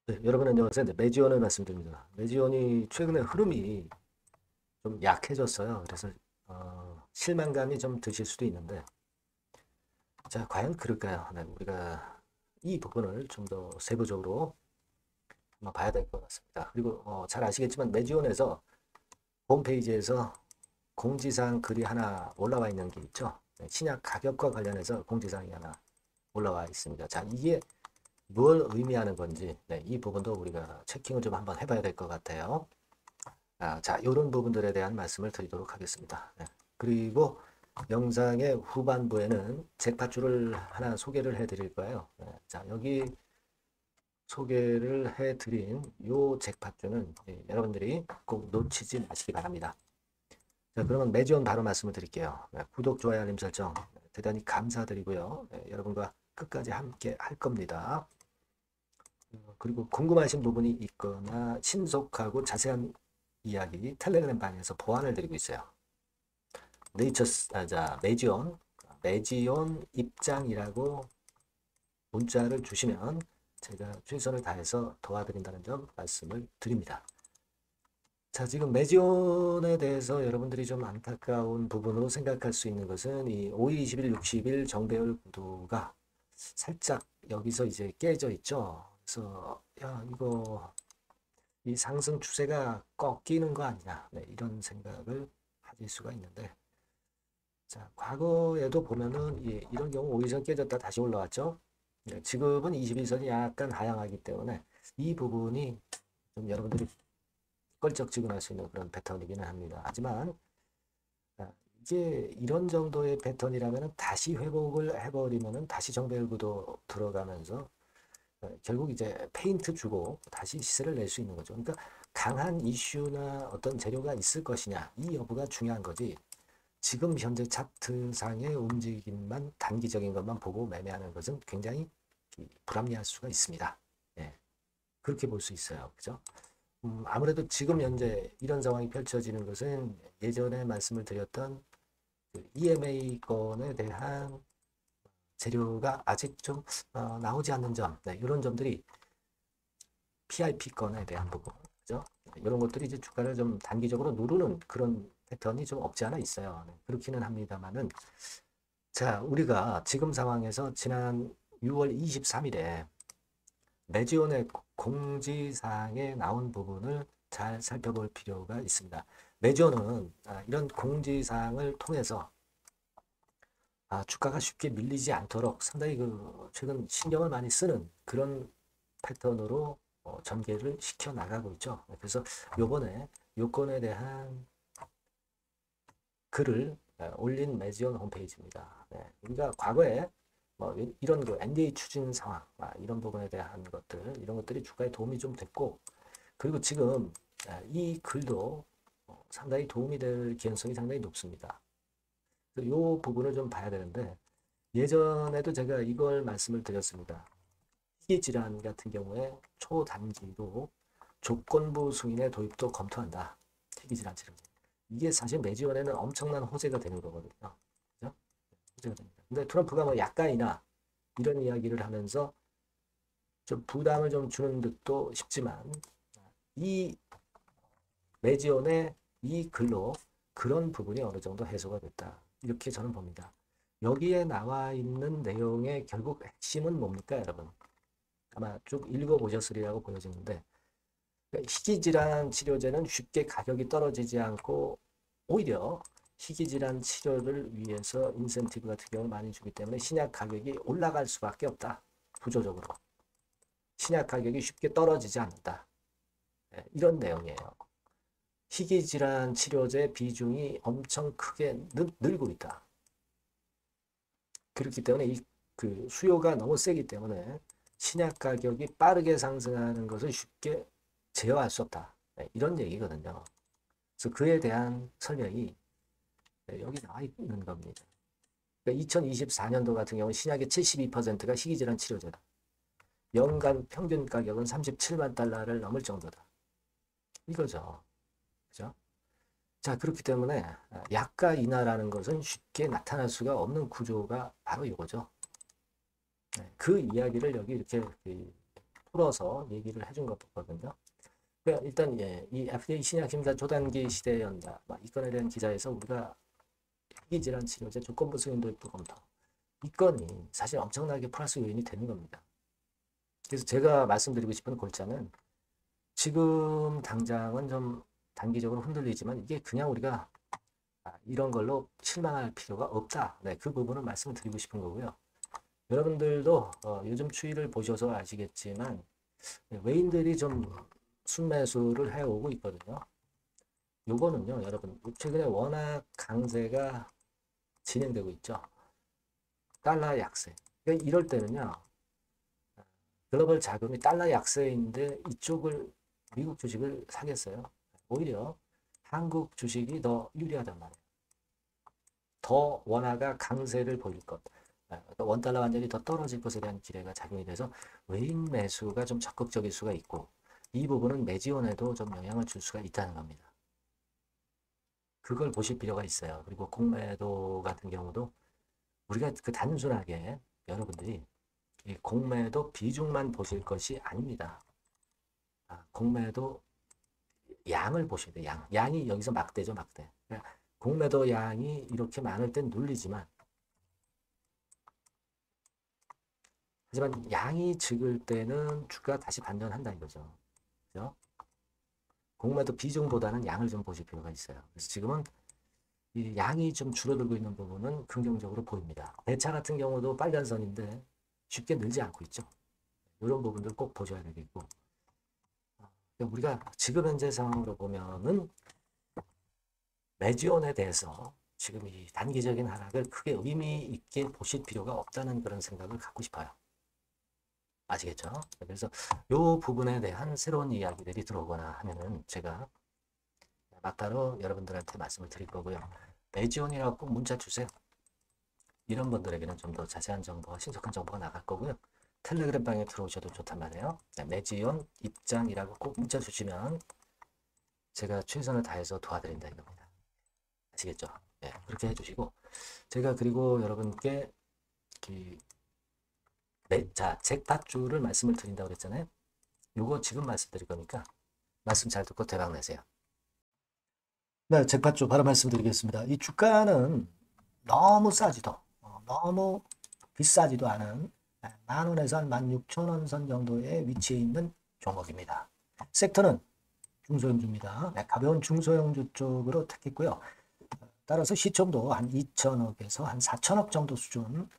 네, 여러분 안녕하세요. 네, 매지원을 말씀드립니다. 매지원이 최근에 흐름이 좀 약해졌어요. 그래서 실망감이 좀 드실 수도 있는데, 자, 과연 그럴까요? 네, 우리가 이 부분을 좀 더 세부적으로 한번 봐야 될 것 같습니다. 그리고 잘 아시겠지만 매지원에서 홈페이지에서 공지사항 글이 하나 올라와 있는 게 있죠. 네, 신약 가격과 관련해서 공지사항이 하나 올라와 있습니다. 자, 이게 뭘 의미하는 건지, 네, 이 부분도 우리가 체킹을 좀 한번 해봐야 될 것 같아요. 자, 이런 부분들에 대한 말씀을 드리도록 하겠습니다. 네. 그리고 영상의 후반부에는 잭팟줄을 하나 소개를 해드릴 거예요. 네. 자, 여기 소개를 해드린 이 잭팟줄은 여러분들이 꼭 놓치지 마시기 바랍니다. 자, 그러면 매지원 바로 말씀을 드릴게요. 네. 구독, 좋아요, 알림 설정 대단히 감사드리고요. 네, 여러분과 끝까지 함께 할 겁니다. 그리고 궁금하신 부분이 있거나 신속하고 자세한 이야기 텔레그램 방에서 보완을 드리고 있어요. 자, 매지온 입장이라고 문자를 주시면 제가 최선을 다해서 도와드린다는 점 말씀을 드립니다. 자, 지금 매지온에 대해서 여러분들이 좀 안타까운 부분으로 생각할 수 있는 것은 이 5일, 20일, 60일 정배열 구도가 살짝 여기서 이제 깨져 있죠. 그래서 야, 이거 이 상승 추세가 꺾이는 거 아니냐, 네, 이런 생각을 하실 수가 있는데, 자, 과거에도 보면은 이런 경우 5일선 깨졌다 다시 올라왔죠. 네, 지금은 21선이 약간 하향하기 때문에 이 부분이 좀 여러분들이 껄쩍지근할 수 있는 그런 패턴이기는 합니다. 하지만 이제 이런 정도의 패턴이라면 다시 회복을 해버리면은 다시 정배열구도 들어가면서 결국 이제 페인트 주고 다시 시세를 낼 수 있는 거죠. 그러니까 강한 이슈나 어떤 재료가 있을 것이냐 이 여부가 중요한 거지. 지금 현재 차트상의 움직임만 단기적인 것만 보고 매매하는 것은 굉장히 불합리할 수가 있습니다. 예, 그렇게 볼 수 있어요. 그죠? 아무래도 지금 현재 이런 상황이 펼쳐지는 것은 예전에 말씀을 드렸던 그 EMA 건에 대한 재료가 아직 좀 나오지 않는 점, 네, 이런 점들이 PIP 건에 대한 부분, 그죠? 이런 것들이 이제 주가를 좀 단기적으로 누르는 그런 패턴이 좀 없지 않아 있어요. 네, 그렇기는 합니다만은, 자, 우리가 지금 상황에서 지난 6월 23일에 매지온의 공지사항에 나온 부분을 잘 살펴볼 필요가 있습니다. 매지온은 이런 공지사항을 통해서 주가가 쉽게 밀리지 않도록 상당히 그 최근 신경을 많이 쓰는 그런 패턴으로 전개를 시켜 나가고 있죠. 그래서 요번에 요건에 대한 글을 올린 매지온 홈페이지입니다. 네, 우리가 과거에 뭐 이런 그 NDA 추진 상황, 이런 부분에 대한 것들, 이런 것들이 주가에 도움이 좀 됐고, 그리고 지금 이 글도 상당히 도움이 될 개연성이 상당히 높습니다. 이 부분을 좀 봐야 되는데, 예전에도 제가 이걸 말씀을 드렸습니다. 희귀질환 같은 경우에 초단기로 조건부 승인의 도입도 검토한다. 희귀질환 치료제. 이게 사실 매지원에는 엄청난 호재가 되는 거거든요. 그죠? 호재가 됩니다. 근데 트럼프가 뭐 약간이나 이런 이야기를 하면서 좀 부담을 좀 주는 듯도 싶지만 이 매지원의 이 글로 그런 부분이 어느 정도 해소가 됐다. 이렇게 저는 봅니다. 여기에 나와 있는 내용의 결국 핵심은 뭡니까, 여러분? 아마 쭉 읽어보셨으리라고 보여지는데, 그러니까 희귀질환 치료제는 쉽게 가격이 떨어지지 않고 오히려 희귀질환 치료를 위해서 인센티브 같은 경우를 많이 주기 때문에 신약 가격이 올라갈 수밖에 없다. 구조적으로. 신약 가격이 쉽게 떨어지지 않는다. 네, 이런 내용이에요. 희귀질환 치료제 비중이 엄청 크게 늘고 있다. 그렇기 때문에 그 수요가 너무 세기 때문에 신약 가격이 빠르게 상승하는 것을 쉽게 제어할 수 없다. 네, 이런 얘기거든요. 그래서 그에 대한 설명이 여기 나와 있는 겁니다. 그러니까 2024년도 같은 경우 신약의 72%가 희귀질환 치료제다. 연간 평균 가격은 37만 달러를 넘을 정도다. 이거죠. 그죠? 자, 그렇기 때문에 약가 인하라는 것은 쉽게 나타날 수가 없는 구조가 바로 이거죠. 네, 그 이야기를 여기 이렇게 풀어서 얘기를 해준 거거든요. 그러니까 일단 예, 이 FDA 신약 심사 조단기 시대에 연다. 이 건에 대한 기사에서 우리가 희귀질환 치료제 조건부 승인 도입부 검토. 이 건이 사실 엄청나게 플러스 요인이 되는 겁니다. 그래서 제가 말씀드리고 싶은 골자는 지금 당장은 좀 단기적으로 흔들리지만 이게 그냥 우리가 이런 걸로 실망할 필요가 없다. 네, 그 부분을 말씀을 드리고 싶은 거고요. 여러분들도 요즘 추이를 보셔서 아시겠지만 외인들이 좀 순매수를 해오고 있거든요. 요거는요, 여러분 최근에 워낙 강세가 진행되고 있죠. 달러 약세. 그러니까 이럴 때는요, 글로벌 자금이 달러 약세인데 이쪽을 미국 주식을 사겠어요. 오히려 한국 주식이 더 유리하단 말이에요. 더 원화가 강세를 보일 것. 원달러 완전히 더 떨어질 것에 대한 기대가 작용이 돼서 외인 매수가 좀 적극적일 수가 있고 이 부분은 매지원에도 좀 영향을 줄 수가 있다는 겁니다. 그걸 보실 필요가 있어요. 그리고 공매도 같은 경우도 우리가 그 단순하게 여러분들이 이 공매도 비중만 보실 것이 아닙니다. 공매도 양을 보셔야 돼요. 양이 여기서 막대죠, 막대. 공매도 양이 이렇게 많을 땐 눌리지만 하지만 양이 적을 때는 주가가 다시 반전한다 이거죠. 그죠? 공매도 비중보다는 양을 좀 보실 필요가 있어요. 그래서 지금은 이 양이 좀 줄어들고 있는 부분은 긍정적으로 보입니다. 대차 같은 경우도 빨간선인데 쉽게 늘지 않고 있죠. 이런 부분들 꼭 보셔야 되겠고 우리가 지금 현재 상황으로 보면은 매지온에 대해서 지금 이 단기적인 하락을 크게 의미 있게 보실 필요가 없다는 그런 생각을 갖고 싶어요. 아시겠죠? 그래서 이 부분에 대한 새로운 이야기들이 들어오거나 하면은 제가 막바로 여러분들한테 말씀을 드릴 거고요. 매지온이라고 꼭 문자 주세요. 이런 분들에게는 좀 더 자세한 정보와 신속한 정보가 나갈 거고요. 텔레그램 방에 들어오셔도 좋단 말이에요. 매지온 입장이라고 꼭 문자 주시면 제가 최선을 다해서 도와드린다 이겁니다. 아시겠죠? 네, 그렇게 해주시고 제가 그리고 여러분께 자, 잭팟주를 말씀을 드린다고 그랬잖아요. 요거 지금 말씀드릴 거니까 말씀 잘 듣고 대박 내세요. 네, 잭팟주 바로 말씀드리겠습니다. 이 주가는 너무 싸지도 너무 비싸지도 않은 10,000원에서 한 16,000원 선 정도의 위치에 있는 종목입니다. 섹터는 중소형주입니다. 네, 가벼운 중소형주 쪽으로 택했고요. 따라서 시총도 한 2천억에서 한 4천억 정도 수준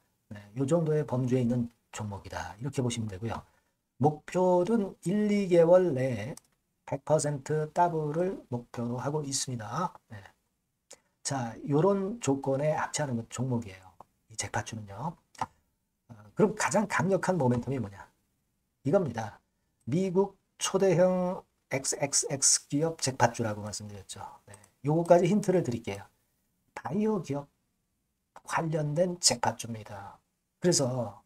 이 정도의 범주에 있는 종목이다. 이렇게 보시면 되고요. 목표는 1, 2개월 내에 100% 더블을 목표로 하고 있습니다. 네. 자, 이런 조건에 합치하는 종목이에요. 이 잭팟주는요. 그럼 가장 강력한 모멘텀이 뭐냐? 이겁니다. 미국 초대형 XXX 기업 잭팟주라고 말씀드렸죠. 네. 요거까지 힌트를 드릴게요. 바이오 기업 관련된 잭팟주입니다. 그래서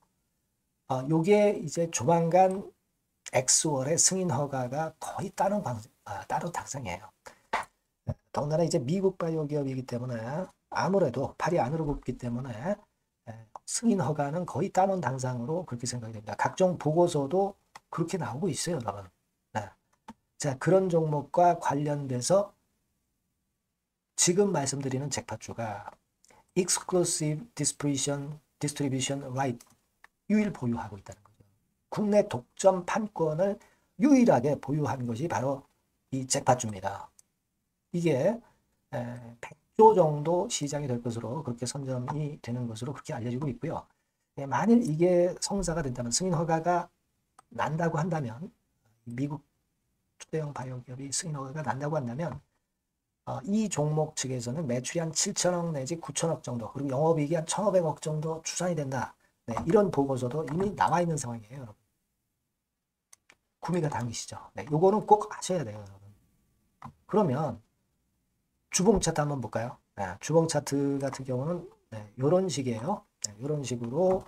요게 이제 조만간 엑스월의 승인 허가가 거의 따로 당상이에요. 더군다나 이제 미국 바이오 기업이기 때문에 아무래도 팔이 안으로 굽기 때문에 승인 허가는 거의 따놓은 당상으로 그렇게 생각이 됩니다. 각종 보고서도 그렇게 나오고 있어요, 여러분. 네. 자, 그런 종목과 관련돼서 지금 말씀드리는 잭팟주가 Exclusive Distribution Right 유일 보유하고 있다는 거죠. 국내 독점 판권을 유일하게 보유한 것이 바로 이 잭팟주입니다. 이게 100조 정도 시장이 될 것으로 그렇게 선점이 되는 것으로 그렇게 알려지고 있고요. 만일 이게 성사가 된다면 승인 허가가 난다고 한다면 미국 초대형 바이오 기업이 승인 허가가 난다고 한다면 이 종목 측에서는 매출이 한 7천억 내지 9천억 정도 그리고 영업이익이 한 1,500억 정도 추산이 된다. 네, 이런 보고서도 이미 나와 있는 상황이에요. 여러분. 구미가 당기시죠. 네, 요거는 꼭 아셔야 돼요. 여러분. 그러면 주봉 차트 한번 볼까요? 네, 주봉 차트 같은 경우는 이런 식이에요. 네, 이런 식으로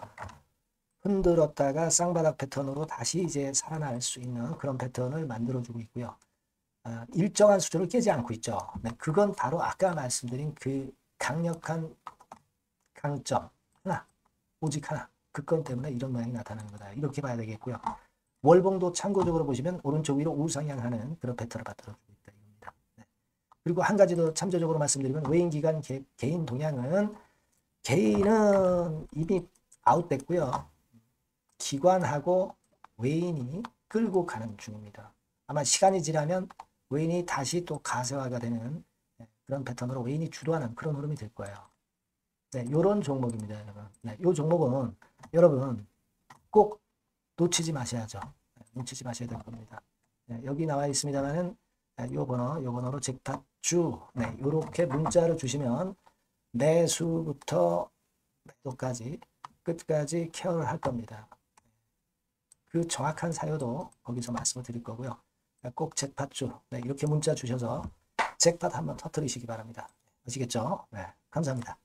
흔들었다가 쌍바닥 패턴으로 다시 이제 살아날 수 있는 그런 패턴을 만들어주고 있고요. 일정한 수준을 깨지 않고 있죠. 네, 그건 바로 아까 말씀드린 그 강력한 강점 하나, 오직 하나, 그 건 때문에 이런 모양이 나타나는 거다. 이렇게 봐야 되겠고요. 월봉도 참고적으로 보시면 오른쪽 위로 우상향하는 그런 패턴을 만들어주고 있다 이겁니다. 네. 그리고 한 가지 더 참조적으로 말씀드리면 외인 기간 개인 동향은 개인은 이미 아웃됐고요. 기관하고 외인이 끌고 가는 중입니다. 아마 시간이 지나면 외인이 다시 또 가세화가 되는 그런 패턴으로 외인이 주도하는 그런 흐름이 될 거예요. 네, 요런 종목입니다, 여러분. 네, 요 종목은 여러분 꼭 놓치지 마셔야죠. 네, 놓치지 마셔야 될 겁니다. 네, 여기 나와 있습니다만은 요 번호로 잭팟주 네, 요렇게 문자를 주시면 매수부터 매도까지 끝까지 케어를 할 겁니다. 그 정확한 사유도 거기서 말씀을 드릴 거고요. 꼭 잭팟주 네, 이렇게 문자 주셔서 잭팟 한번 터뜨리시기 바랍니다. 아시겠죠? 네, 감사합니다.